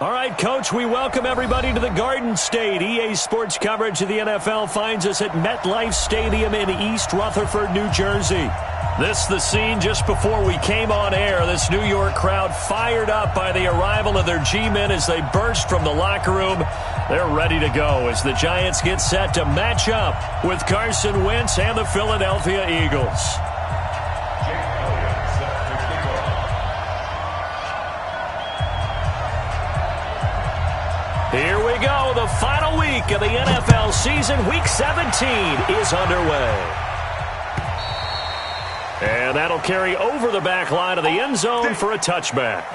All right, Coach, we welcome everybody to the Garden State. EA Sports coverage of the NFL finds us at MetLife Stadium in East Rutherford, New Jersey. This the scene just before we came on air. This New York crowd fired up by the arrival of their G-men as they burst from the locker room. They're ready to go as the Giants get set to match up with Carson Wentz and the Philadelphia Eagles. Here we go. The final week of the NFL season. Week 17 is underway. And that'll carry over the back line of the end zone for a touchback.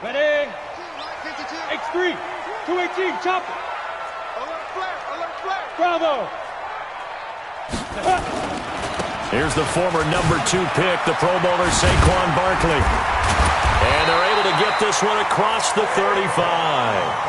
Ready? X3, 218, chop it. Alert flag. Bravo. Here's the former number 2 pick, the Pro Bowler Saquon Barkley. And they're able to get this one across the 35.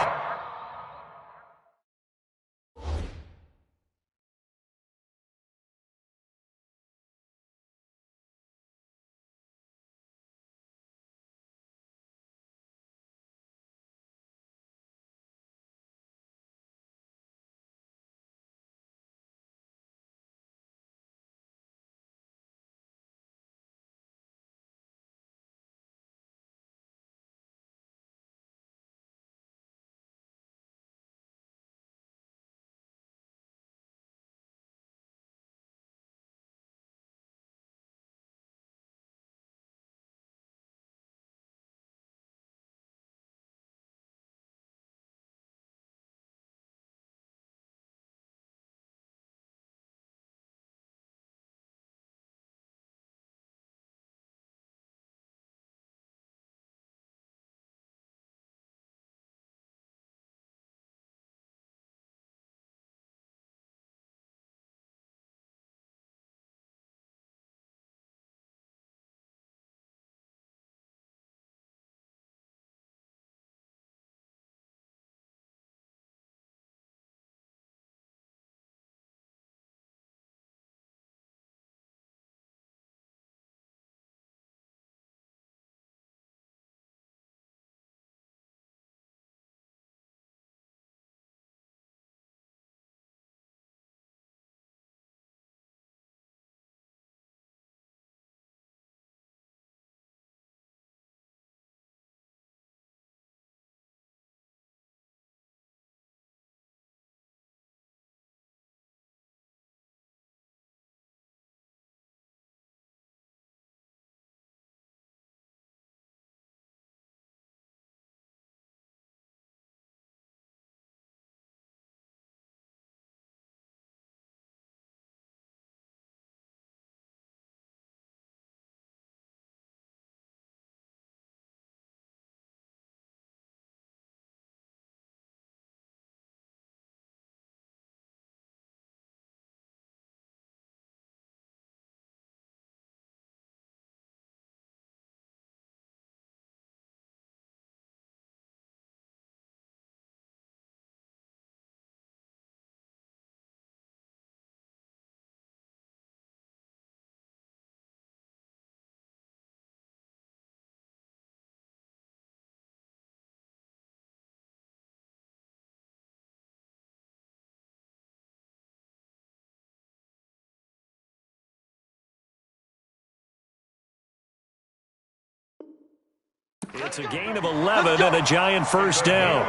It's a gain of 11 and a Giant first down.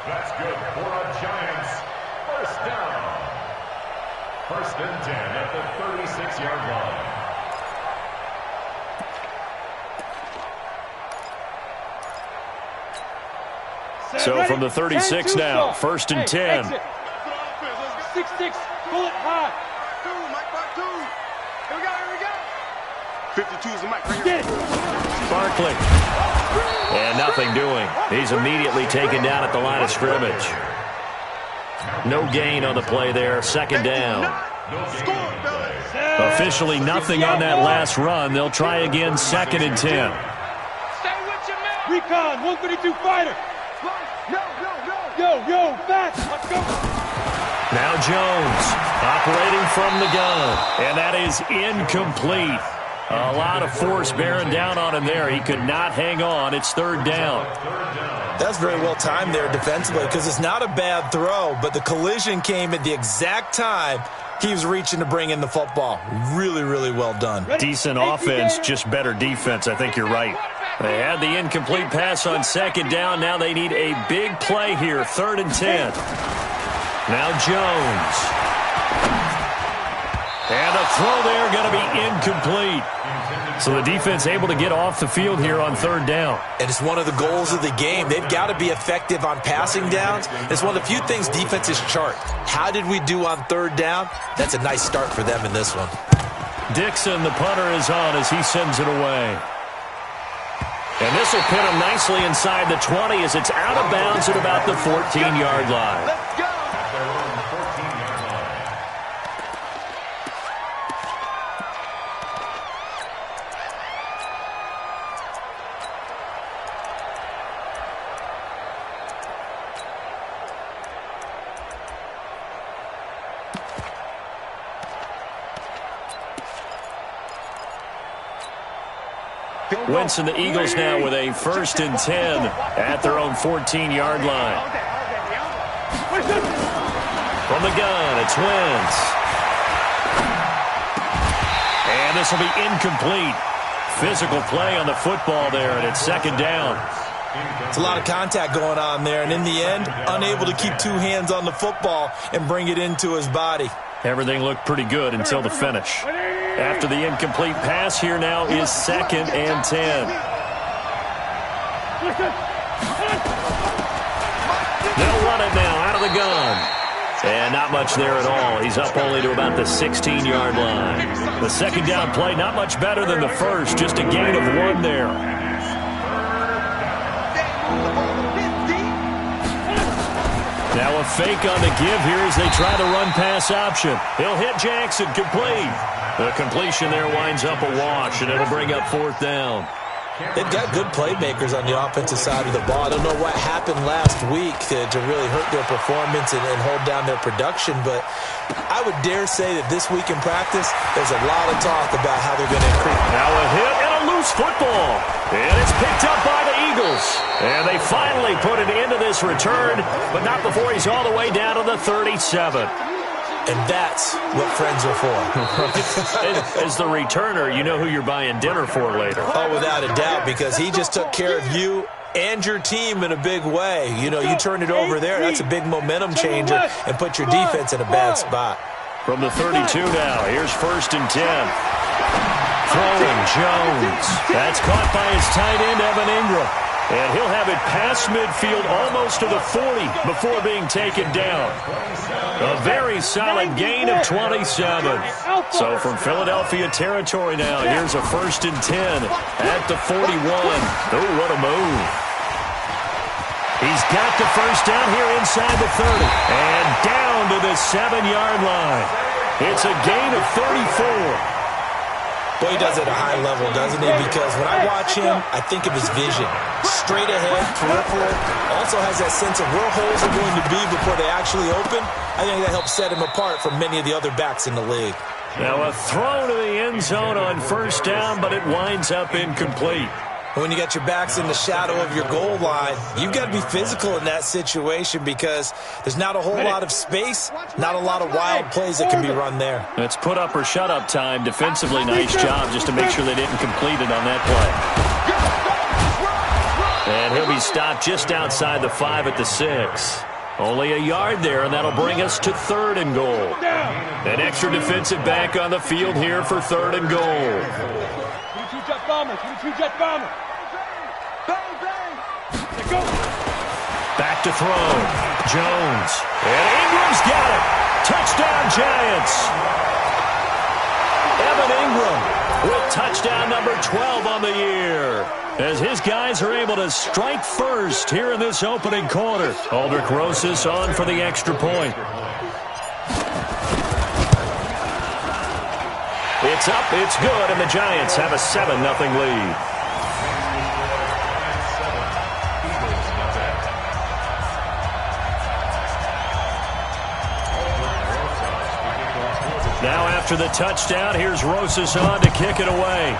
That's good for a Giants first down. 1st and 10 at the 36-yard line. So from the 36 now, 1st and 10. 6-6, pull it high. 52 is the mic right here. Barkley. And nothing doing. He's immediately taken down at the line of scrimmage. No gain on the play there. 2nd down. Officially nothing on that last run. They'll try again 2nd and 10. Recon, 132 fighter. Yo, back. Let's go. Now Jones operating from the gun, and that is incomplete. A lot of force bearing down on him there. He could not hang on. It's third down. That's very well timed there defensively because it's not a bad throw, but the collision came at the exact time he was reaching to bring in the football. Really, really well done. Decent offense, just better defense. I think you're right. They had the incomplete pass on second down. Now they need a big play here, 3rd and 10. Now Jones. And a throw there going to be incomplete. So the defense able to get off the field here on 3rd down. And it's one of the goals of the game. They've got to be effective on passing downs. It's one of the few things defenses chart. How did we do on 3rd down? That's a nice start for them in this one. Dixon, the punter, is on as he sends it away. And this will pin him nicely inside the 20 as it's out of bounds at about the 14-yard line. Let's go. Wentz and the Eagles now with a 1st and 10 at their own 14-yard line. From the gun, it's Wentz. And this will be incomplete. Physical play on the football there, and it's 2nd down. It's a lot of contact going on there, and in the end, unable to keep 2 hands on the football and bring it into his body. Everything looked pretty good until the finish. After the incomplete pass, here now is 2nd and 10. They'll run it now out of the gun. And not much there at all. He's up only to about the 16-yard line. The 2nd down play, not much better than the first, just a gain of 1 there. Now a fake on the give here as they try the run-pass option. He'll hit Jackson, complete. The completion there winds up a wash, and it'll bring up 4th down. They've got good playmakers on the offensive side of the ball. I don't know what happened last week to really hurt their performance and hold down their production, but I would dare say that this week in practice, there's a lot of talk about how they're going to increase. Now a hit and a loose football. And it's picked up by the Eagles. And they finally put it into this return, but not before he's all the way down to the 37. And that's what friends are for. As the returner, you know who you're buying dinner for later. Oh, without a doubt, because he just took care of you and your team in a big way. You know, you turn it over there, that's a big momentum changer and put your defense in a bad spot. From the 32 now, here's 1st and 10. Throwing Jones. That's caught by his tight end, Evan Ingram. And he'll have it past midfield almost to the 40 before being taken down. A very solid gain of 27. So from Philadelphia territory now, here's a 1st and 10 at the 41. Oh, what a move. He's got the 1st down here inside the 30. And down to the 7-yard line. It's a gain of 34. Well, he does it at a high level, doesn't he? Because when I watch him, I think of his vision. Straight ahead, peripheral. Also has that sense of where holes are going to be before they actually open. I think that helps set him apart from many of the other backs in the league. Now a throw to the end zone on 1st down, but it winds up incomplete. When you got your backs in the shadow of your goal line, you've got to be physical in that situation because there's not a whole lot of space, not a lot of wild plays that can be run there. It's put up or shut up time. Defensively, nice job just to make sure they didn't complete it on that play. And he'll be stopped just outside the 5 at the 6. Only a yard there, and that'll bring us to 3rd and goal. An extra defensive back on the field here for 3rd and goal. 22 jet bomber, 22 jet bomber. Bang, bang. Let's go. Back to throw. Jones. And Ingram's got it. Touchdown, Giants. Evan Ingram with touchdown number 12 on the year. As his guys are able to strike first here in this opening quarter. Aldrich Rosas on for the extra point. It's up, it's good, and the Giants have a 7-0 lead. Now after the touchdown, here's Rosas on to kick it away.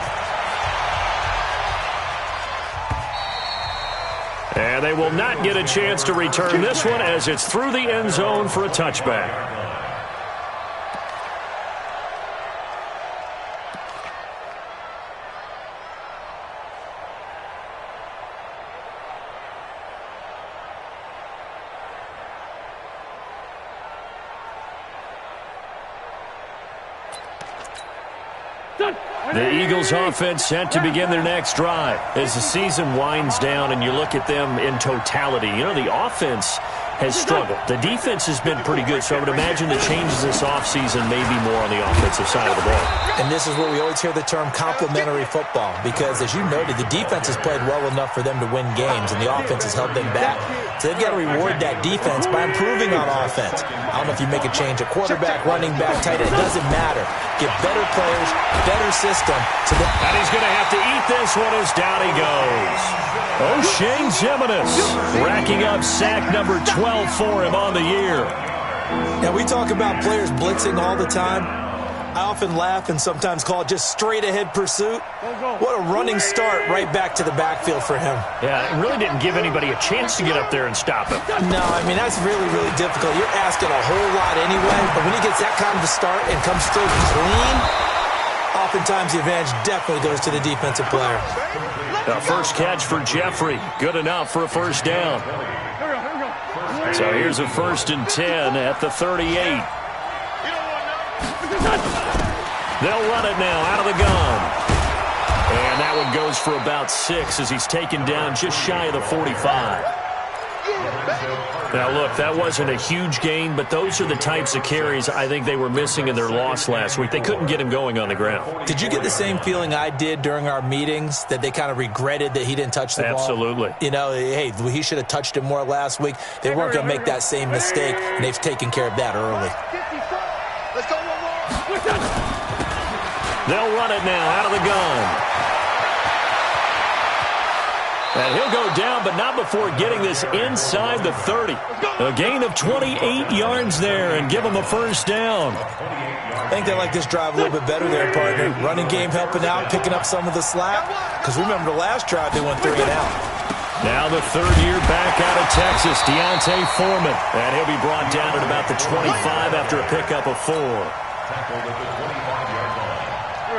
And they will not get a chance to return this one as it's through the end zone for a touchback. The Eagles offense set to begin their next drive. As the season winds down and you look at them in totality, you know, the offense has struggled. The defense has been pretty good, so I would imagine the changes this offseason may be more on the offensive side of the ball. And this is where we always hear the term complementary football because, as you noted, the defense has played well enough for them to win games, and the offense has held them back. So they've got to reward that defense by improving on offense. I don't know if you make a change at quarterback, running back, tight end. It doesn't matter. Get better players, better system. And he's going to have to eat this one as down he goes. O'Shane Ximines racking up sack number 12 for him on the year. Now, we talk about players blitzing all the time. I often laugh and sometimes call it just straight-ahead pursuit. What a running start right back to the backfield for him. Yeah, it really didn't give anybody a chance to get up there and stop him. No, I mean, that's really, really difficult. You're asking a whole lot anyway, but when he gets that kind of a start and comes straight clean, oftentimes the advantage definitely goes to the defensive player. The first catch for Jeffrey. Good enough for a first down. So here's a 1st and 10 at the 38. They'll run it now out of the gun. And that one goes for about 6 as he's taken down just shy of the 45. Now, look, that wasn't a huge gain, but those are the types of carries I think they were missing in their loss last week. They couldn't get him going on the ground. Did you get the same feeling I did during our meetings, that they kind of regretted that he didn't touch the ball? Absolutely. You know, hey, he should have touched it more last week. They weren't going to make that same mistake, and they've taken care of that early. Let's go one more. They'll run it now out of the gun. And he'll go down, but not before getting this inside the 30. A gain of 28 yards there and give him a first down. I think they like this drive a little bit better there, partner. Running game helping out, picking up some of the slack. Because remember the last drive, they went 3 and out. Now the third year back out of Texas, Deontay Foreman. And he'll be brought down at about the 25 after a pickup of 4.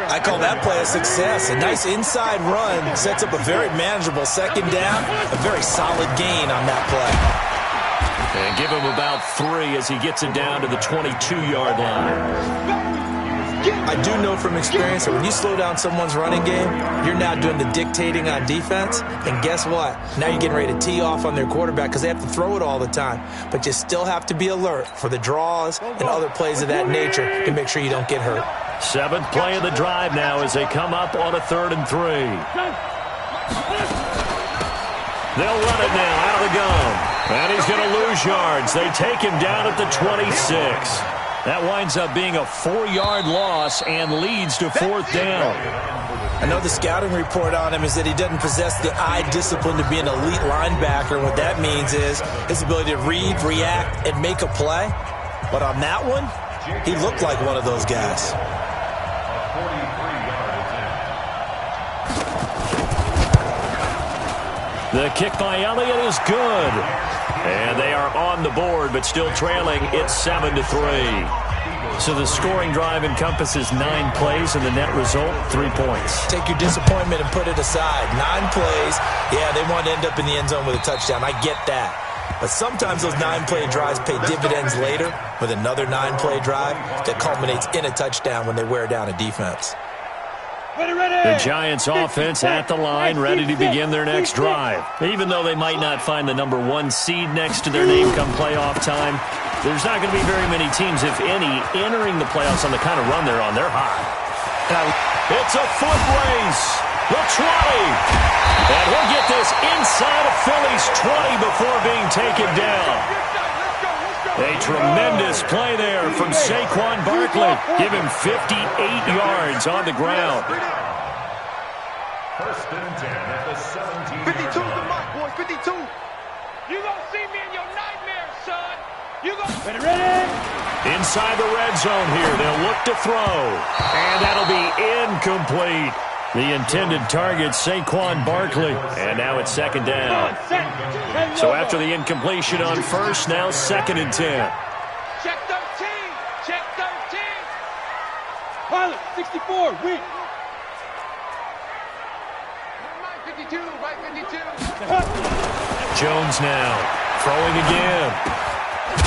I call that play a success. A nice inside run sets up a very manageable second down. A very solid gain on that play. And give him about 3 as he gets it down to the 22-yard line. I do know from experience that when you slow down someone's running game, you're now doing the dictating on defense. And guess what? Now you're getting ready to tee off on their quarterback because they have to throw it all the time. But you still have to be alert for the draws and other plays of that nature to make sure you don't get hurt. 7th play of the drive now as they come up on a 3rd and 3. They'll run it now out of the gun. And he's going to lose yards. They take him down at the 26. That winds up being a 4-yard loss and leads to 4th down. I know the scouting report on him is that he doesn't possess the eye discipline to be an elite linebacker. What that means is his ability to read, react, and make a play. But on that one, he looked like one of those guys. The kick by Elliott is good. And they are on the board, but still trailing. It's 7-3. So the scoring drive encompasses 9 plays, and the net result, 3 points. Take your disappointment and put it aside. 9 plays. Yeah, they want to end up in the end zone with a touchdown. I get that. But sometimes those 9-play drives pay dividends later with another 9-play drive that culminates in a touchdown when they wear down a defense. The Giants offense at the line, ready to begin their next drive. Even though they might not find the number 1 seed next to their name come playoff time, there's not going to be very many teams, if any, entering the playoffs on the kind of run they're on. They're hot. It's a foot race. The 20. And he'll get this inside of Philly's 20 before being taken down. A tremendous play there from Saquon Barkley. Give him 58 yards on the ground. 1st and 10 at the 17-yard 52's the line. mark, boys. 52. You gonna see me in your nightmares, son. You go. Ready. Inside the red zone here. They'll look to throw. And that'll be incomplete. The intended target, Saquon Barkley. And now it's second down. So after the incompletion on first, now 2nd and 10. Check 13. Check 13. Pilot, 64, weak. Right 52, right 52. Jones now throwing again.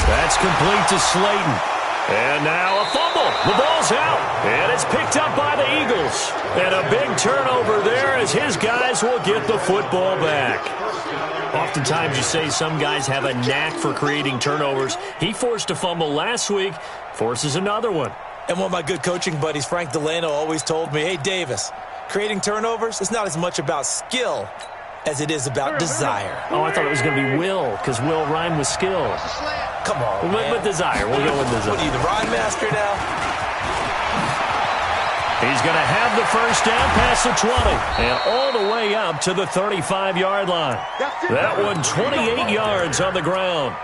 That's complete to Slayton. And now a fumble. The ball's out. And it's picked up by the Eagles. And a big turnover there as his guys will get the football back. Oftentimes you say some guys have a knack for creating turnovers. He forced a fumble last week, forces another one. And one of my good coaching buddies, Frank Delano, always told me, hey, Davis, creating turnovers is not as much about skill as it is about desire. Oh, I thought it was going to be will, because will rhyme with skill. Come on, man. With desire. We'll go with desire. What are you, the rhyme master now? He's going to have the first down past the 20 and all the way up to the 35-yard line. That one 28 yards on the ground.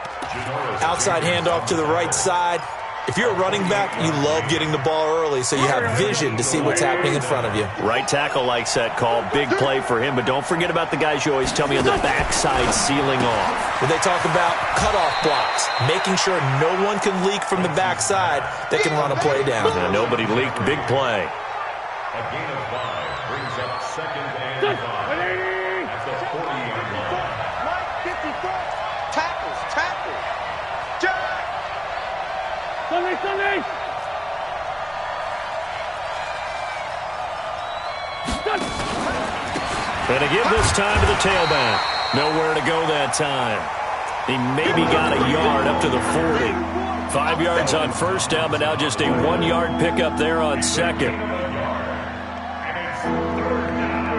Outside handoff to the right side. If you're a running back, you love getting the ball early so you have vision to see what's happening in front of you. Right tackle likes that call. Big play for him, but don't forget about the guys you always tell me on the backside sealing off. When they talk about cutoff blocks, making sure no one can leak from the backside that can run a play down. And nobody leaked. Big play. A gain of 5 brings up 2nd and 5 at the 40-yard line. Right 54. Tackles. Jack. Sunday. And to give this time to the tailback. Nowhere to go that time. He maybe got a yard up to the 40. 5 yards on first down, but now just a 1-yard pickup there on second.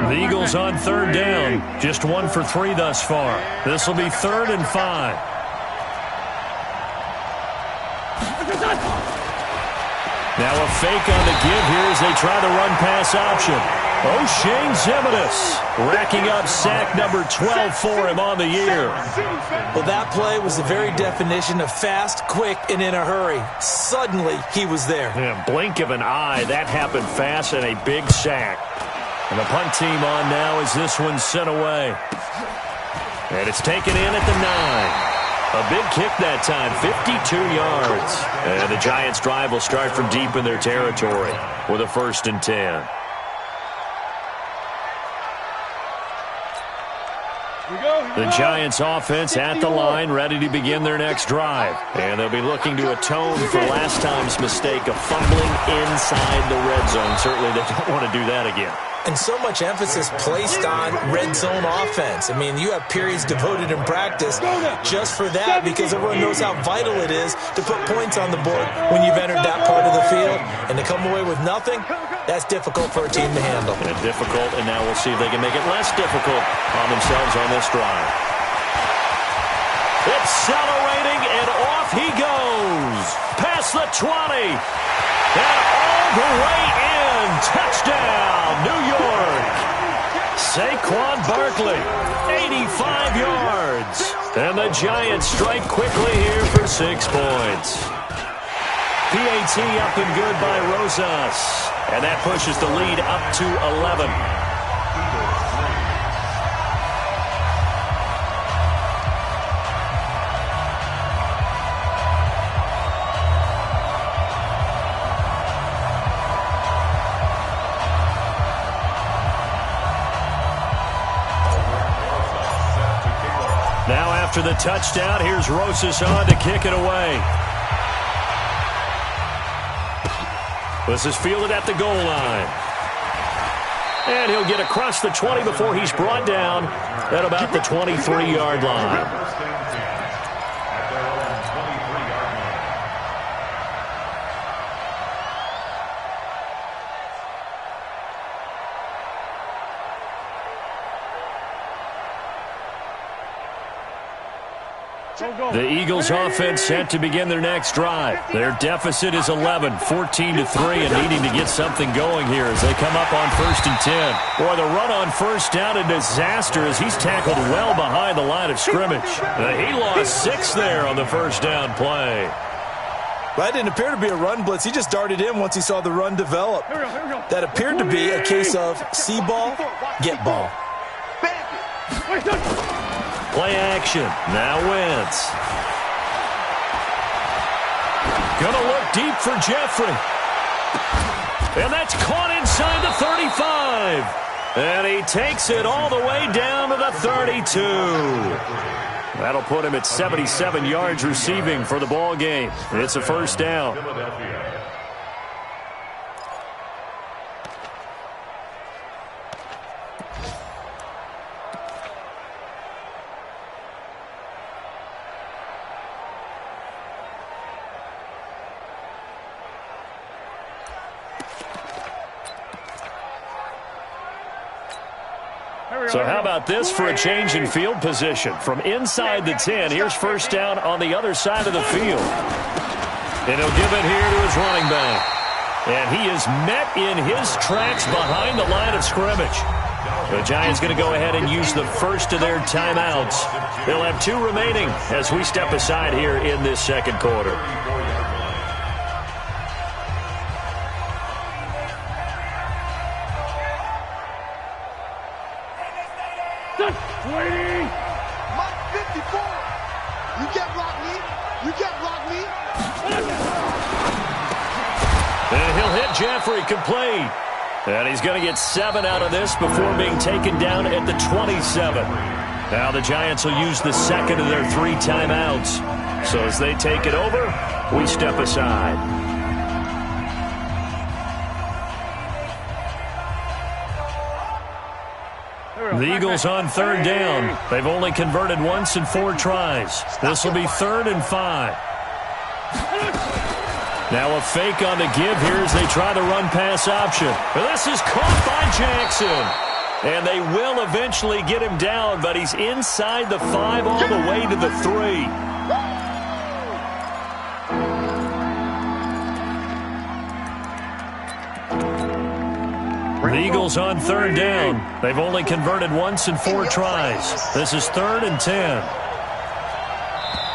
The Eagles on third down. Just 1 for 3 thus far. This will be 3rd and 5. Now a fake on the give here as they try the run-pass option. O'Shane Zimenez racking up sack number 12 for him on the year. Well, that play was the very definition of fast, quick, and in a hurry. Suddenly, he was there. Yeah, blink of an eye, that happened fast and a big sack. And the punt team on now as this one's sent away. And it's taken in at the 9. A big kick that time, 52 yards. And the Giants' drive will start from deep in their territory with a 1st and 10. The Giants' offense at the line, ready to begin their next drive. And they'll be looking to atone for last time's mistake of fumbling inside the red zone. Certainly they don't want to do that again. And so much emphasis placed on red zone offense. I mean, you have periods devoted in practice just for that because everyone knows how vital it is to put points on the board when you've entered that part of the field. And to come away with nothing, that's difficult for a team to handle. And difficult, and now we'll see if they can make it less difficult on themselves on this drive. Accelerating, and off he goes. Past the 20. And all the way in. Touchdown, New York. Saquon Barkley, 85 yards. And the Giants strike quickly here for 6 points. PAT up and good by Rosas. And that pushes the lead up to 11. Now after the touchdown, here's Rosas on to kick it away. This is fielded at the goal line. And he'll get across the 20 before he's brought down at about the 23-yard line. The Eagles offense set to begin their next drive. Their deficit is 11, 14-3, and needing to get something going here as they come up on 1st and 10. Boy, the run on 1st down, a disaster as he's tackled well behind the line of scrimmage. He lost 6 there on the 1st down play. That didn't appear to be a run blitz. He just darted in once he saw the run develop. That appeared to be a case of see ball, get ball. Play action. Now Wentz. Gonna look deep for Jeffrey. And that's caught inside the 35. And he takes it all the way down to the 32. That'll put him at 77 yards receiving for the ball game. It's a 1st down. So how about this for a change in field position? From inside the 10, here's 1st down on the other side of the field. And he'll give it here to his running back. And he is met in his tracks behind the line of scrimmage. The Giants going to go ahead and use the first of their timeouts. They'll have 2 remaining as we step aside here in this 2nd quarter. Waiting! Mike 54! You can't block me! You can't block me! And he'll hit Jeffrey, complete. And he's going to get 7 out of this before being taken down at the 27. Now the Giants will use the 2nd of their 3 timeouts. So as they take it over, we step aside. The Eagles on 3rd down. They've only converted once in 4 tries. This will be 3rd and 5. Now a fake on the give here as they try the run-pass option. This is caught by Jackson. And they will eventually get him down, but he's inside the 5 all the way to the 3. The Eagles on 3rd down. They've only converted once in 4 tries. This is 3rd and 10.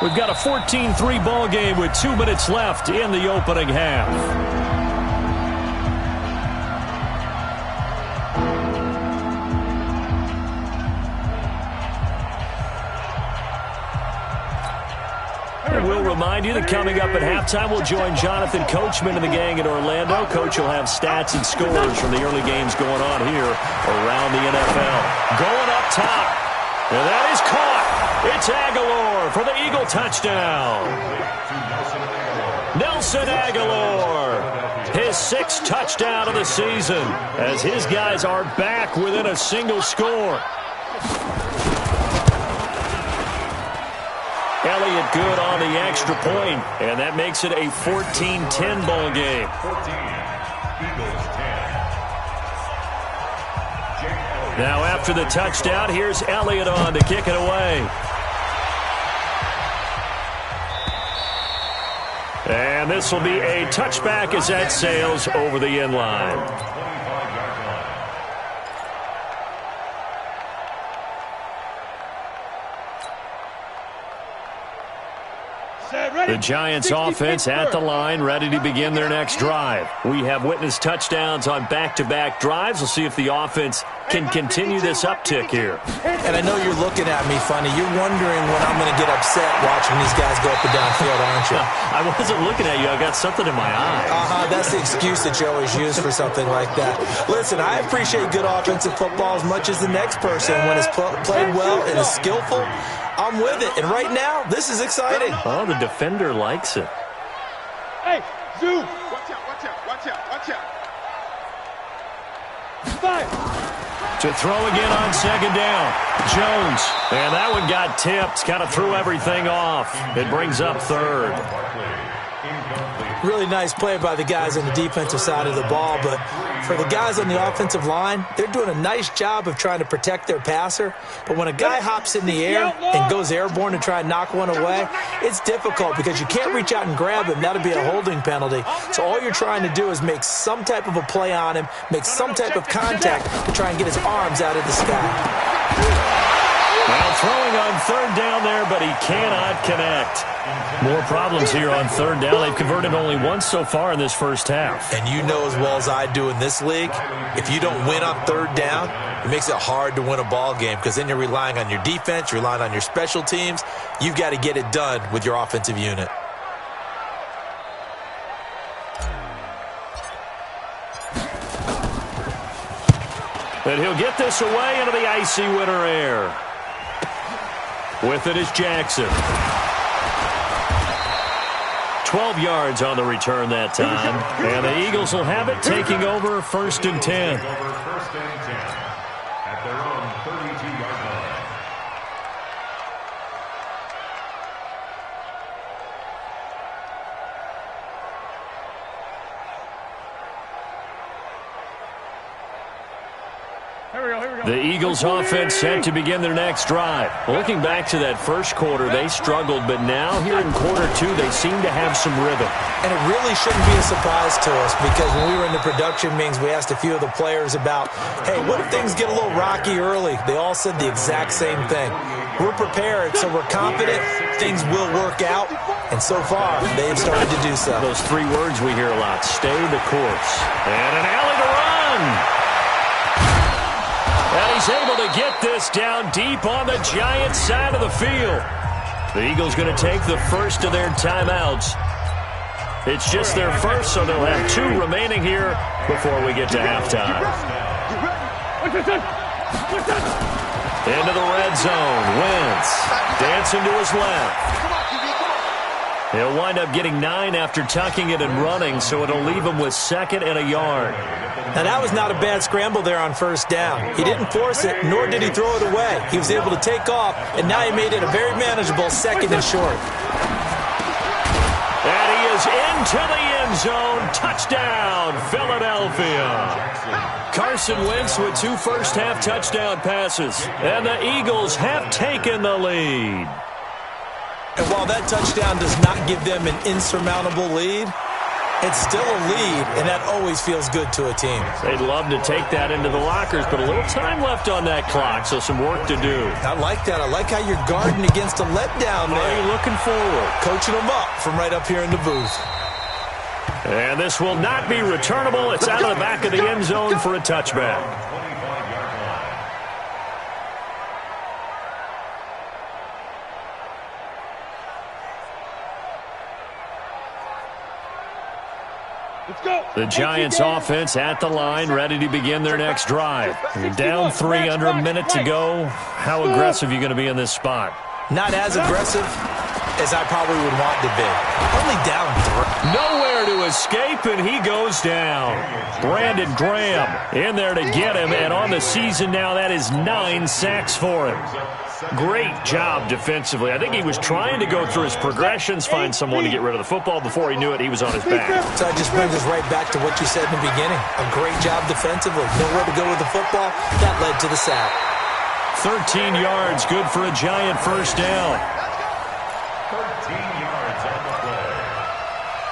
We've got a 14-3 ball game with 2 minutes left in the opening half. We'll remind you that coming up at halftime, we'll join Jonathan Coachman and the gang in Orlando. Coach will have stats and scores from the early games going on here around the NFL. Going up top. And that is caught. It's Aguilar for the Eagle touchdown. Nelson Aguilar. His 6th touchdown of the season as his guys are back within a single score. Elliott good on the extra point, and that makes it a 14-10 ball game. 14, Eagles 10. Now after the touchdown, here's Elliott on to kick it away. And this will be a touchback as that sails over the end line. The Giants offense at the line, ready to begin their next drive. We have witnessed touchdowns on back-to-back drives. We'll see if the offense can continue this uptick here. And I know you're looking at me funny. You're wondering when I'm going to get upset watching these guys go up and down field, aren't you? I wasn't looking at you. I got something in my eye. That's the excuse that you always use for something like that. Listen, I appreciate good offensive football as much as the next person. When it's played well and is skillful, I'm with it. And right now, this is exciting. Oh, the defender likes it. Hey, Zoo! Watch out, watch out, watch out, watch out. Fire! To throw again on 2nd down. Jones. And that one got tipped. Kind of threw everything off. It brings up 3rd. Incomplete. Really nice play by the guys on the defensive side of the ball, but for the guys on the offensive line, they're doing a nice job of trying to protect their passer. But when a guy hops in the air and goes airborne to try and knock one away, it's difficult because you can't reach out and grab him. That'll be a holding penalty. So all you're trying to do is make some type of a play on him, make some type of contact to try and get his arms out of the sky. Well, throwing on third down there, but he cannot connect. More problems here on third down. They've converted only once so far in this first half. And you know as well as I do in this league, if you don't win on third down, it makes it hard to win a ball game because then you're relying on your defense, you're relying on your special teams. You've got to get it done with your offensive unit. And he'll get this away into the icy winter air. With it is Jackson. 12 yards on the return that time. And the Eagles will have it, taking over 1st and 10. At their own 32-yard line. The Eagles offense set to begin their next drive. Looking back to that first quarter, they struggled, but now here in quarter 2, they seem to have some rhythm. And it really shouldn't be a surprise to us because when we were in the production meetings, we asked a few of the players about, hey, what if things get a little rocky early? They all said the exact same thing. We're prepared, so we're confident things will work out. And so far, they've started to do so. Those 3 words we hear a lot, stay the course. And an alley to run. And he's able to get this down deep on the Giants' side of the field. The Eagles going to take the first of their timeouts. It's just their first, so they'll have 2 remaining here before we get to halftime. Into the red zone. Wentz dancing to his left. He'll wind up getting 9 after tucking it and running, so it'll leave him with 2nd and a yard. Now, that was not a bad scramble there on first down. He didn't force it, nor did he throw it away. He was able to take off, and now he made it a very manageable 2nd and short. And he is into the end zone. Touchdown, Philadelphia. Carson Wentz with 2 first-half touchdown passes. And the Eagles have taken the lead. And while that touchdown does not give them an insurmountable lead, it's still a lead, and that always feels good to a team. They'd love to take that into the lockers, but a little time left on that clock, so some work to do. I like that. I like how you're guarding against a letdown there. Are you looking forward? Coaching them up from right up here in the booth. And this will not be returnable. It's out of the back of the end zone for a touchback. The Giants offense at the line, ready to begin their next drive. You're down 3, under a minute to go. How aggressive are you going to be in this spot? Not as aggressive as I probably would want to be. Only down 3. Nowhere to escape, and he goes down. Brandon Graham in there to get him, and on the season now, that is 9 sacks for him. Great job defensively. I think he was trying to go through his progressions, find someone to get rid of the football. Before he knew it, he was on his back. So that just brings us right back to what you said in the beginning. A great job defensively. Nowhere to go with the football. That led to the sack. 13 yards, good for a Giant first down. 13 yards on the play.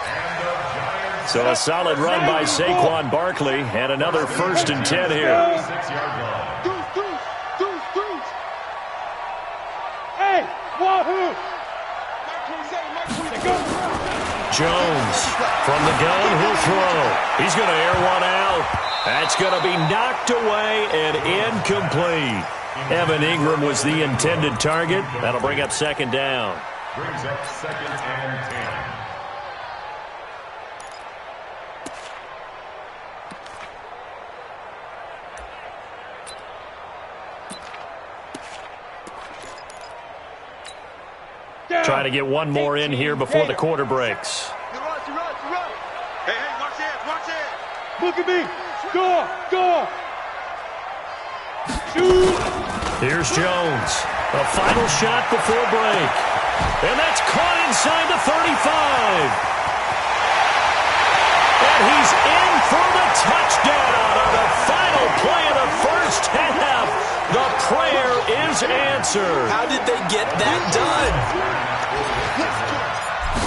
And the Giants. So a solid run by Saquon Barkley, and another 1st and 10 here. 6-yard line. Jones from the gun, he'll throw. He's going to air one out. That's going to be knocked away and incomplete. Evan Ingram was the intended target. That'll bring up 2nd down. Brings up 2nd and 10. Trying to get one more in here before the quarter breaks. Hey, watch that. Look at me. Score. Shoot. Here's Jones. A final shot before break. And that's caught inside the 35. he's in for the touchdown on the final play of the first half. The prayer is answered. How did they get that done?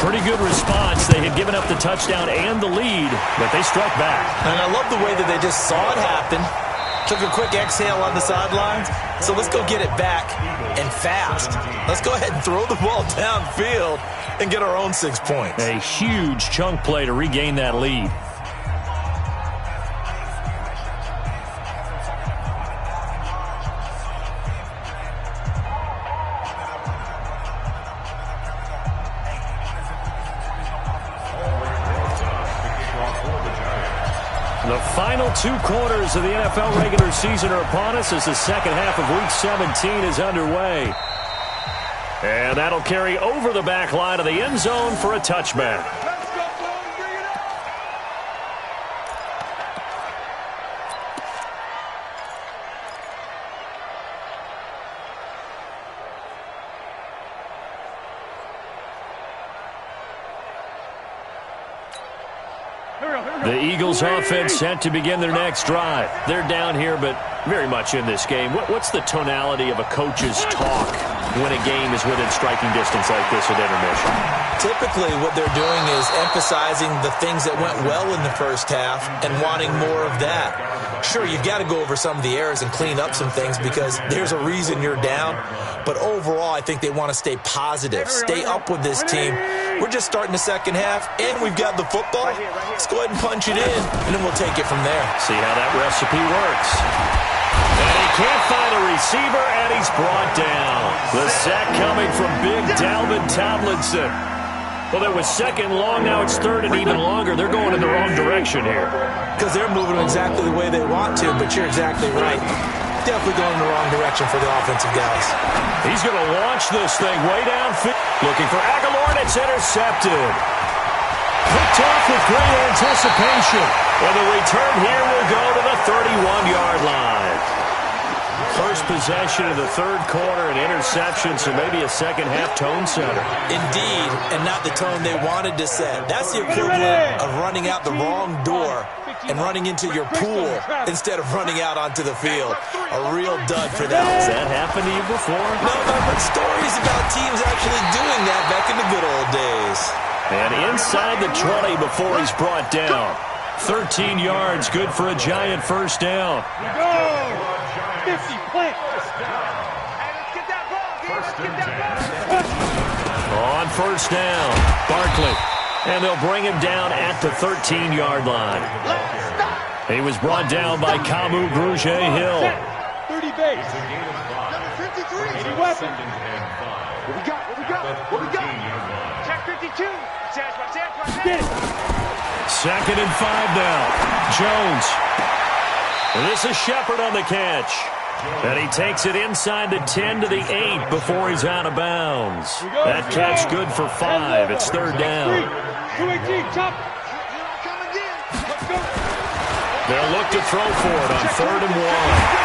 Pretty good response. They had given up the touchdown and the lead, but they struck back. And I love the way that they just saw it happen. Took a quick exhale on the sidelines. So let's go get it back and fast. Let's go ahead and throw the ball downfield and get our own 6 points. A huge chunk play to regain that lead. The final 2 quarters of the NFL regular season are upon us as the second half of Week 17 is underway. And that'll carry over the back line of the end zone for a touchback. The Eagles offense set to begin their next drive. They're down here, but very much in this game. What's the tonality of a coach's talk when a game is within striking distance like this at intermission? Typically, what they're doing is emphasizing the things that went well in the first half and wanting more of that. Sure, you've got to go over some of the errors and clean up some things because there's a reason you're down. But overall, I think they want to stay positive, stay up with this team. We're just starting the second half, and we've got the football. Let's go ahead and punch it in, and then we'll take it from there. See how that recipe works. And he can't find a receiver, and he's brought down. The sack coming from big Dalvin Tomlinson. Well, there was second long, now it's third and even longer. They're going in the wrong direction here. Because they're moving exactly the way they want to, but you're exactly right. Definitely going in the wrong direction for the offensive guys. He's going to launch this thing way downfield. Looking for Aguilar, and it's intercepted. Picked off with great anticipation. And the return here will go to the 31-yard line. First possession of the third quarter, an interception, so maybe a second-half tone setter. Indeed, and not the tone they wanted to set. That's the equivalent of running out the wrong door and running into your pool instead of running out onto the field. A real dud for that. Has that happened to you before? No, I've heard stories about teams actually doing that back in the good old days. And inside the 20 before he's brought down. 13 yards, good for a Giant first down. Go! 50, plant. On first down, Barkley. And they'll bring him down at the 13-yard line. He was brought down by Kamu Grugier-Hill. 30 base. Number 53. Any weapon. What we got? What we got? What we got? Check 52. Get it. Second and 5 now. Jones. And this is Shepard on the catch. And he takes it inside the 10 to the 8 before he's out of bounds. That catch good for 5. It's third down. 218, chop. Let's go. They'll look to throw for it on third and 1.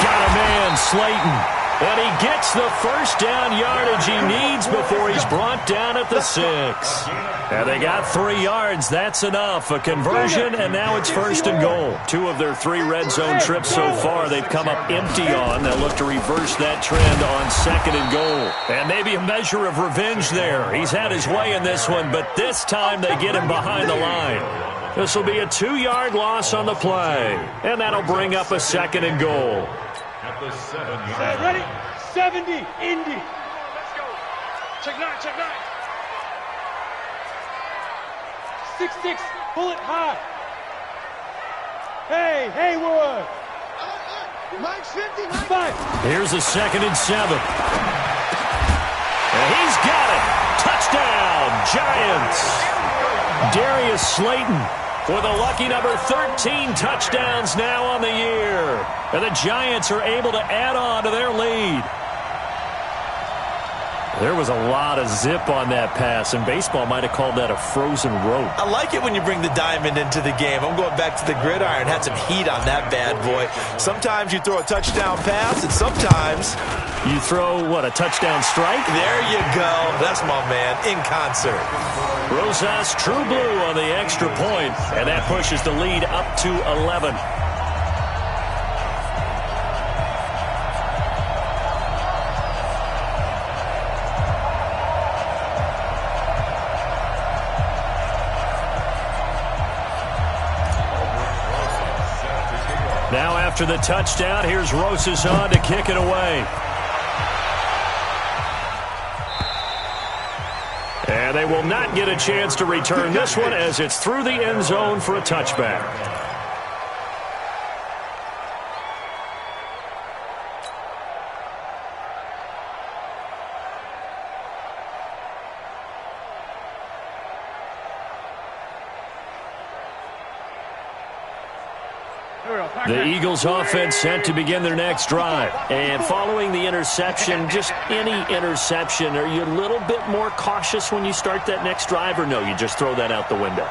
Got a man, Slayton. And he gets the first down yardage he needs before he's brought down at the 6. And they got 3 yards. That's enough. A conversion, and now it's first and goal. 2 of their 3 red zone trips so far they've come up empty on. They'll look to reverse that trend on second and goal. And maybe a measure of revenge there. He's had his way in this one, but this time they get him behind the line. This will be a 2-yard loss on the play. And that'll bring up a second and goal. At the 7-yard line. Ready? 70, Indy. Let's go. Check 9, check 9. 6-6, pull it high. Hey, Haywood. Mike's 50, Mike. 5. Here's a second and 7. And he's got it. Touchdown, Giants. Darius Slayton with a lucky number 13 touchdowns now on the year. And the Giants are able to add on to their lead. There was a lot of zip on that pass, and baseball might have called that a frozen rope. I like it when you bring the diamond into the game. I'm going back to the gridiron. Had some heat on that bad boy. Sometimes you throw a touchdown pass, and sometimes you throw, what, a touchdown strike? There you go. That's my man, in concert. Rosas true blue on the extra point, and that pushes the lead up to 11. Now after the touchdown, here's Rosas on to kick it away. And they will not get a chance to return this one as it's through the end zone for a touchback. The Eagles offense set to begin their next drive. And following the interception, just any interception, are you a little bit more cautious when you start that next drive, or no, you just throw that out the window?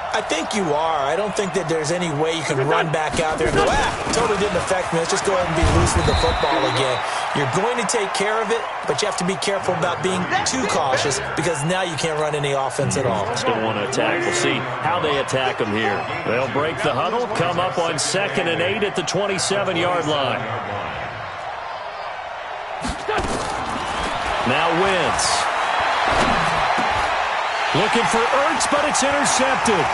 I think you are. I don't think that there's any way you can run back out there and go, totally didn't affect me. Let's just go ahead and be loose with the football again. You're going to take care of it, but you have to be careful about being too cautious because now you can't run any offense at all. Still want to attack. We'll see how they attack them here. They'll break the huddle, come up on 2nd and 8 at the 27-yard line. Now Wentz. Looking for Ertz, but it's intercepted.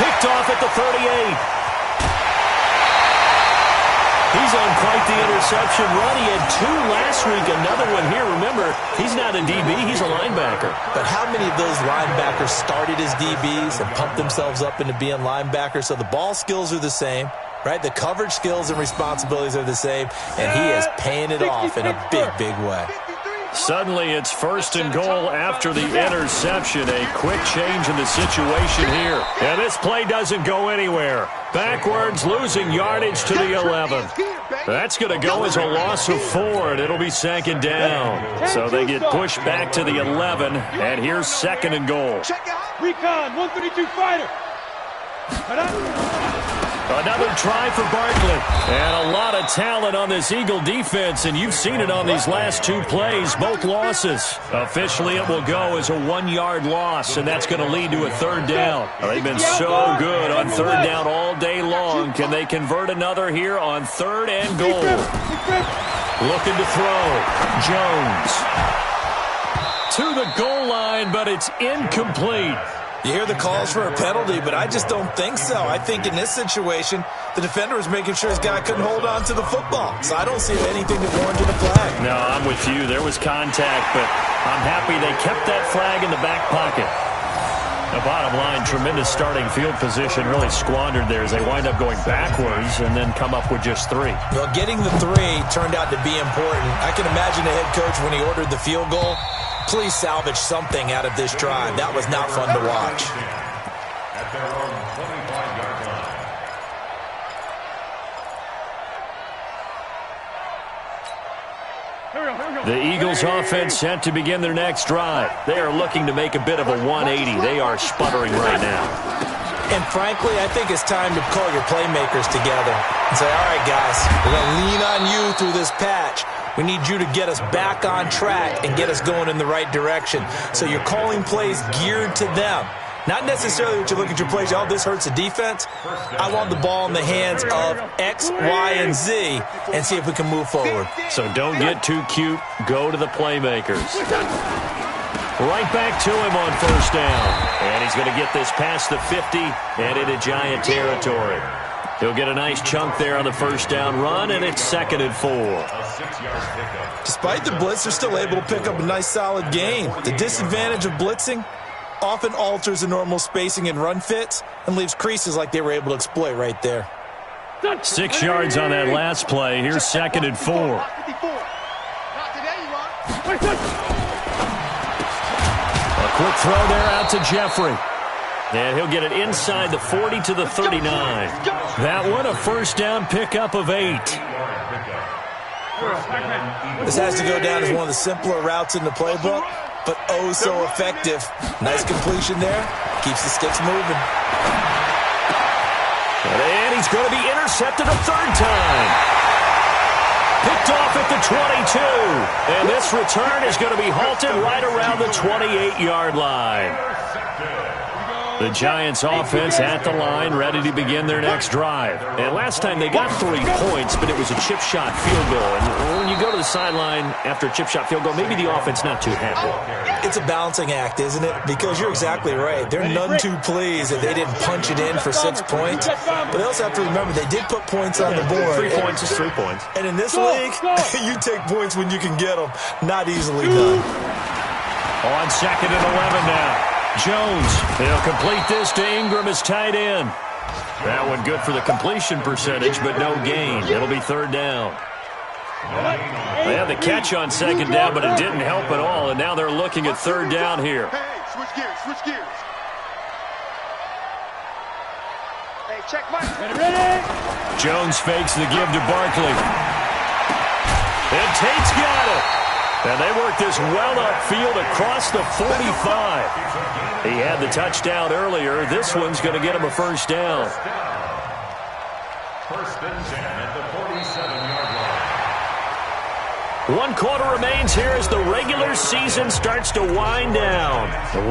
Picked off at the 38. He's on quite the interception run. He had 2 last week, another one here. Remember, he's not a DB, he's a linebacker. But how many of those linebackers started as DBs and pumped themselves up into being linebackers? So the ball skills are the same, right? The coverage skills and responsibilities are the same, and he is paying it off in a big, big way. Suddenly it's 1st and goal after the interception. A quick change in the situation here. And this play doesn't go anywhere. Backwards, losing yardage to the 11. That's going to go as a loss of 4, and it'll be 2nd down. So they get pushed back to the 11, and here's 2nd and goal. Recon, 132 fighter. Another try for Barkley. And a lot of talent on this Eagle defense, and you've seen it on these last 2 plays, both losses. Officially, it will go as a 1-yard loss, and that's going to lead to a 3rd down. They've been so good on 3rd down all day long. Can they convert another here on 3rd and goal? Looking to throw. Jones. To the goal line, but it's incomplete. You hear the calls for a penalty, but I just don't think so. I think in this situation, the defender was making sure his guy couldn't hold on to the football. So I don't see anything that warranted a flag. No, I'm with you. There was contact, but I'm happy they kept that flag in the back pocket. The bottom line, tremendous starting field position, really squandered there as they wind up going backwards and then come up with just 3. Well, getting the 3 turned out to be important. I can imagine the head coach when he ordered the field goal. Please salvage something out of this drive. That was not fun to watch. At their own 25-yard line. The Eagles offense set to begin their next drive. They are looking to make a bit of a 180. They are sputtering right now. And frankly, I think it's time to call your playmakers together and say, all right, guys, we're going to lean on you through this patch. We need you to get us back on track and get us going in the right direction. So you're calling plays geared to them. Not necessarily what you look at your plays, oh, this hurts the defense. I want the ball in the hands of X, Y, and Z and see if we can move forward. So don't get too cute. Go to the playmakers. Right back to him on 1st down. And he's going to get this past the 50 and into Giant territory. He'll get a nice chunk there on the 1st down run, and it's 2nd and 4. Despite the blitz, they're still able to pick up a nice solid gain. The disadvantage of blitzing often alters the normal spacing and run fits and leaves creases like they were able to exploit right there. 6 yards on that last play. Here's 2nd and 4. A quick throw there out to Jeffrey. And he'll get it inside the 40 to the 39. That one a 1st down pickup of 8. This has to go down as one of the simpler routes in the playbook, but oh so effective. Nice completion there. Keeps the sticks moving. And he's going to be intercepted a third time. Picked off at the 22. And this return is going to be halted right around the 28-yard line. The Giants offense at the line, ready to begin their next drive. And last time they got 3 points, but it was a chip shot field goal. And when you go to the sideline after a chip shot field goal, maybe the offense not too happy. It's a balancing act, isn't it? Because you're exactly right. They're none too pleased that they didn't punch it in for 6 points. But they also have to remember they did put points on the board. 3 points is 3 points. And in this league, you take points when you can get them. Not easily done. On 2nd and 11 now. Jones, he'll complete this to Ingram as tight end. That one good for the completion percentage, but no gain. It'll be 3rd down. They had the catch on 2nd down, but it didn't help at all, and now they're looking at 3rd down here. Hey, switch gears. Hey, check Mike. Ready? Jones fakes the give to Barkley. And Tate's got it. And they work this well upfield across the 45. He had the touchdown earlier. This one's going to get him a 1st down. 1st and 10 at the 47-yard line. 1 quarter remains here as the regular season starts to wind down. The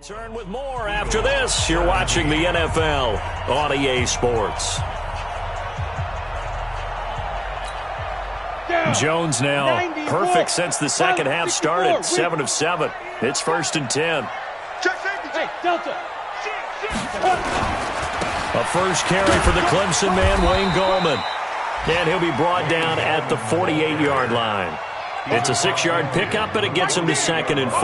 return with more after this. You're watching the NFL on EA Sports. Jones now perfect since the second half started. 7 of 7. It's 1st and 10. Hey, Delta. A first carry for the Clemson man, Wayne Gallman. And he'll be brought down at the 48-yard line. It's a 6-yard pickup, but it gets him to 2nd and 4.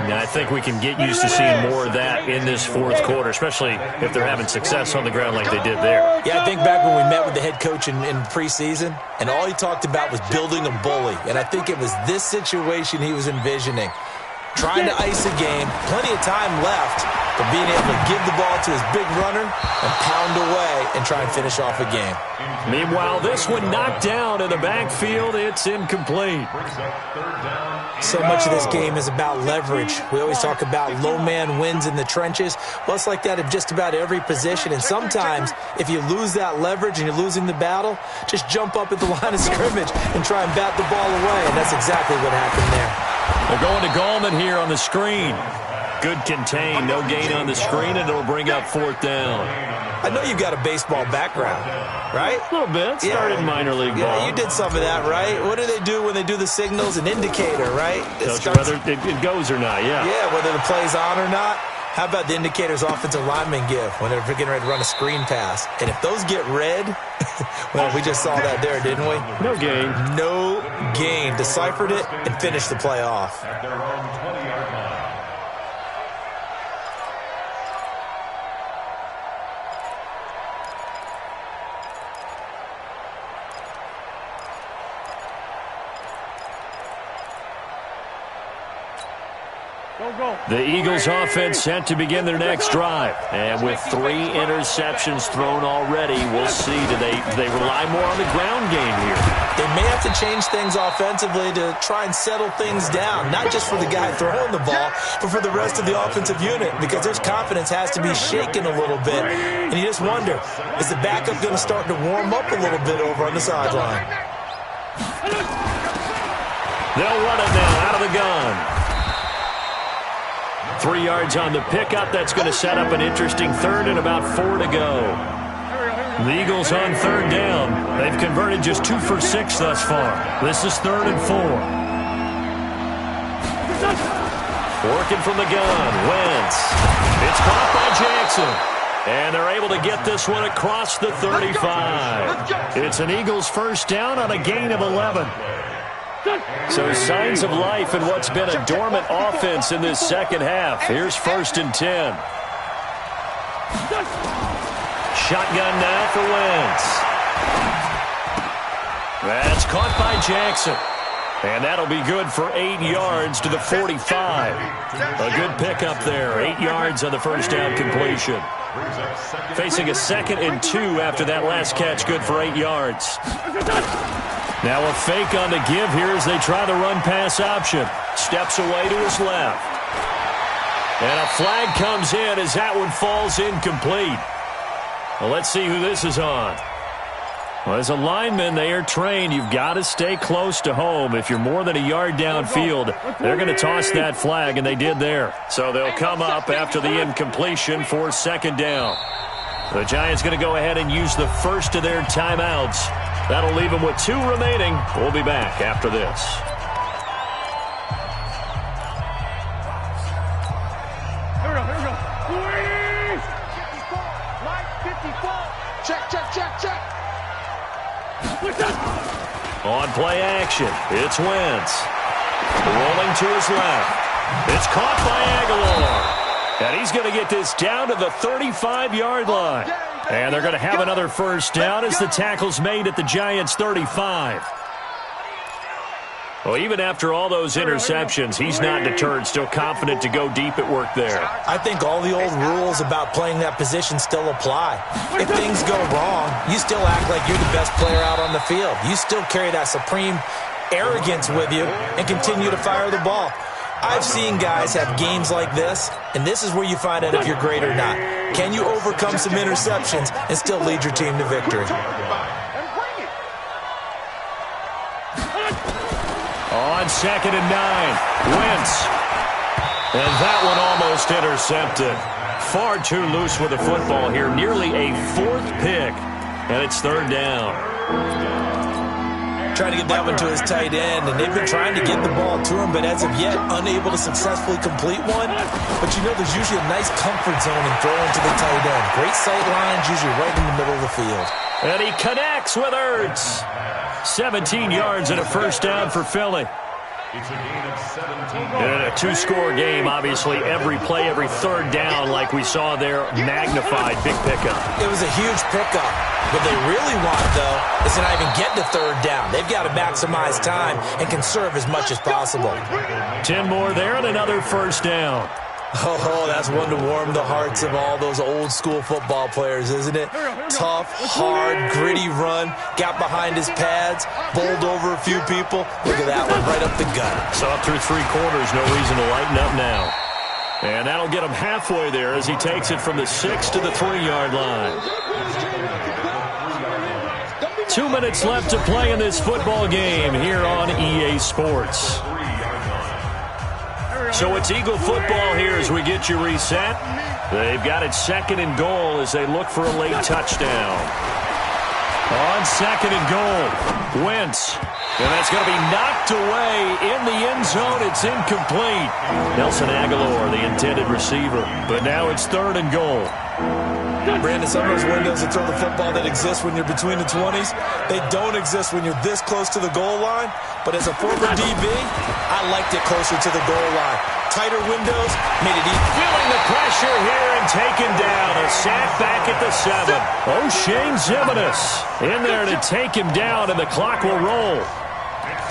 Now, I think we can get used to seeing more of that in this 4th quarter, especially if they're having success on the ground like they did there. Yeah, I think back when we met with the head coach in preseason, and all he talked about was building a bully. And I think it was this situation he was envisioning. Trying to ice a game, plenty of time left, but being able to give the ball to his big runner and pound away and try and finish off a game. Meanwhile, this one knocked down in the backfield. It's incomplete. So much of this game is about leverage. We always talk about low man wins in the trenches. Well, it's like that in just about every position. And sometimes, if you lose that leverage and you're losing the battle, just jump up at the line of scrimmage and try and bat the ball away. And that's exactly what happened there. They're going to Gallman here on the screen. Good contain, no gain on the screen, and it'll bring up 4th down. I know you've got a baseball background, right? A little bit. Started minor league ball. Yeah, you did some of that, right? What do they do when they do the signals? An indicator, right? Tells you whether it goes or not, yeah. Yeah, whether the play's on or not. How about the indicators offensive linemen give when they're getting ready to run a screen pass? And if those get red, well, we just saw that there, didn't we? No gain. No gain. Deciphered it and finished the play off. At their own 20-yard line. The Eagles offense set to begin their next drive. And with 3 interceptions thrown already, we'll see. Do they rely more on the ground game here? They may have to change things offensively to try and settle things down, not just for the guy throwing the ball, but for the rest of the offensive unit, because their confidence has to be shaken a little bit. And you just wonder, is the backup going to start to warm up a little bit over on the sideline? They'll run it now out of the gun. 3 yards on the pickup. That's going to set up an interesting 3rd and about 4 to go. The Eagles on 3rd down. They've converted just 2 for 6 thus far. This is 3rd and 4. Working from the gun. Wentz. It's caught by Jackson. And they're able to get this one across the 35. It's an Eagles 1st down on a gain of 11. So signs of life in what's been a dormant offense in this second half. Here's 1st and 10. Shotgun now for Wentz. That's caught by Jackson. And that'll be good for 8 yards to the 45. A good pickup there. 8 yards on the first down completion. Facing a 2nd and 2 after that last catch. Good for 8 yards. Now a fake on the give here as they try the run-pass option. Steps away to his left. And a flag comes in as that one falls incomplete. Well, let's see who this is on. Well, as a lineman, they are trained. You've got to stay close to home. If you're more than a yard downfield, they're going to toss that flag, and they did there. So they'll come up after the incompletion for 2nd down. The Giants going to go ahead and use the first of their timeouts. That'll leave them with 2 remaining. We'll be back after this. Here we go. Line 54. Check. On play action, it's Wentz. Rolling to his left. It's caught by Aguilar. And he's going to get this down to the 35-yard line. And they're going to have another first down as the tackle's made at the Giants' 35. Well, even after all those interceptions, he's not deterred, still confident to go deep at work there. I think all the old rules about playing that position still apply. If things go wrong, you still act like you're the best player out on the field. You still carry that supreme arrogance with you and continue to fire the ball. I've seen guys have games like this, and this is where you find out if you're great or not. Can you overcome some interceptions and still lead your team to victory? On 2nd and 9, Wentz. And that one almost intercepted. Far too loose with the football here. Nearly a 4th pick. And it's 3rd down. Trying to get that one to his tight end, and they've been trying to get the ball to him, but as of yet, unable to successfully complete one. But you know, there's usually a nice comfort zone in throwing to the tight end. Great sight lines, usually right in the middle of the field. And he connects with Ertz. 17 yards and a first down for Philly. It's a gain of 17. In a 2-score game, obviously, every play, every 3rd down, like we saw there, magnified, big pickup. It was a huge pickup. What they really want, though, is to not even get to 3rd down. They've got to maximize time and conserve as much as possible. 10 more there and another first down. Oh, that's one to warm the hearts of all those old-school football players, isn't it? Tough, hard, gritty run, got behind his pads, bowled over a few people. Look at that one, right up the gut. So up through 3 quarters, no reason to lighten up now. And that'll get him halfway there as he takes it from the 6 to the 3-yard line. 2 minutes left to play in this football game here on EA Sports. So it's Eagle football here as we get you reset. They've got it 2nd and goal as they look for a late touchdown. On 2nd and goal, Wentz. And that's going to be knocked away in the end zone. It's incomplete. Nelson Aguilar, the intended receiver. But now it's 3rd and goal. Brandon, some of those windows to throw the football that exist when you're between the 20s, they don't exist when you're this close to the goal line. But as a former DB, I liked it closer to the goal line. Tighter windows made it easy. Feeling the pressure here and taken down. A sack back at the 7. O'Shane Zimenez in there to take him down, and the clock will roll.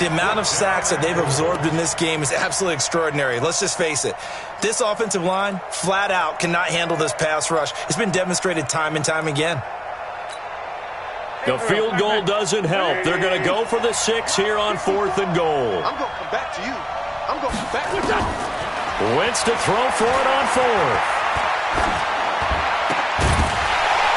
The amount of sacks that they've absorbed in this game is absolutely extraordinary. Let's just face it. This offensive line, flat out, cannot handle this pass rush. It's been demonstrated time and time again. The field goal doesn't help. They're going to go for the 6 here on 4th and goal. I'm going to come back to you. I'm going to come back to you. Wentz to throw for it on 4th.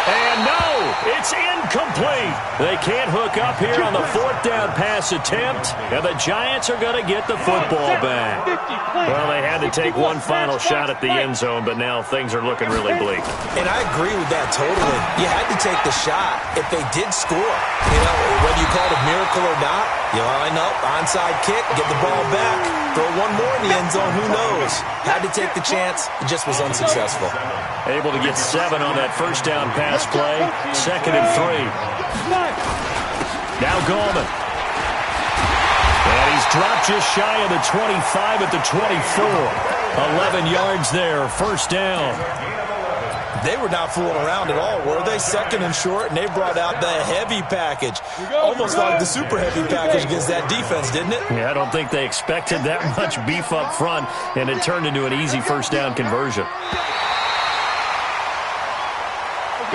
And no, it's incomplete. They can't hook up here on the 4th down pass attempt, and the Giants are going to get the football back. Well, they had to take one final shot at the end zone, but now things are looking really bleak. And I agree with that totally. You had to take the shot if they did score. You know, whether you call it a miracle or not, you line up, onside kick, get the ball back, throw one more in the end zone, who knows? Had to take the chance, it just was unsuccessful. Able to get 7 on that first down pass play. 2nd and 3. Now Gallman. And he's dropped just shy of the 25 at the 24. 11 yards there, first down. They were not fooling around at all, were they? Second and short, and they brought out the heavy package. Almost like the super heavy package against that defense, didn't it? Yeah, I don't think they expected that much beef up front, and it turned into an easy first down conversion.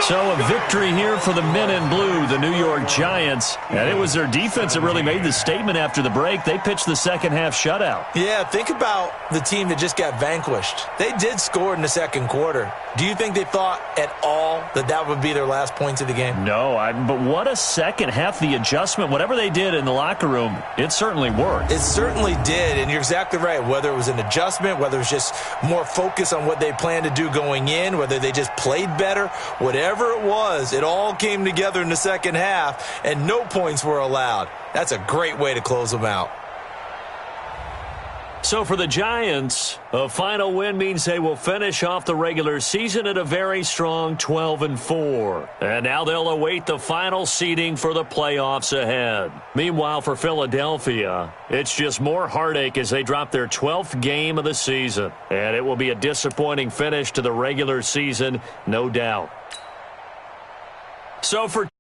So a victory here for the men in blue, the New York Giants. And it was their defense that really made the statement after the break. They pitched the second half shutout. Yeah, think about the team that just got vanquished. They did score in the second quarter. Do you think they thought at all that that would be their last points of the game? No, but what a second half. The adjustment, whatever they did in the locker room, it certainly worked. It certainly did, and you're exactly right. Whether it was an adjustment, whether it was just more focus on what they planned to do going in, whether they just played better, whatever it was, it all came together in the second half, and no points were allowed. That's a great way to close them out. So for the Giants, a final win means they will finish off the regular season at a very strong 12-4. And now they'll await the final seeding for the playoffs ahead. Meanwhile, for Philadelphia, it's just more heartache as they drop their 12th game of the season. And it will be a disappointing finish to the regular season, no doubt. So for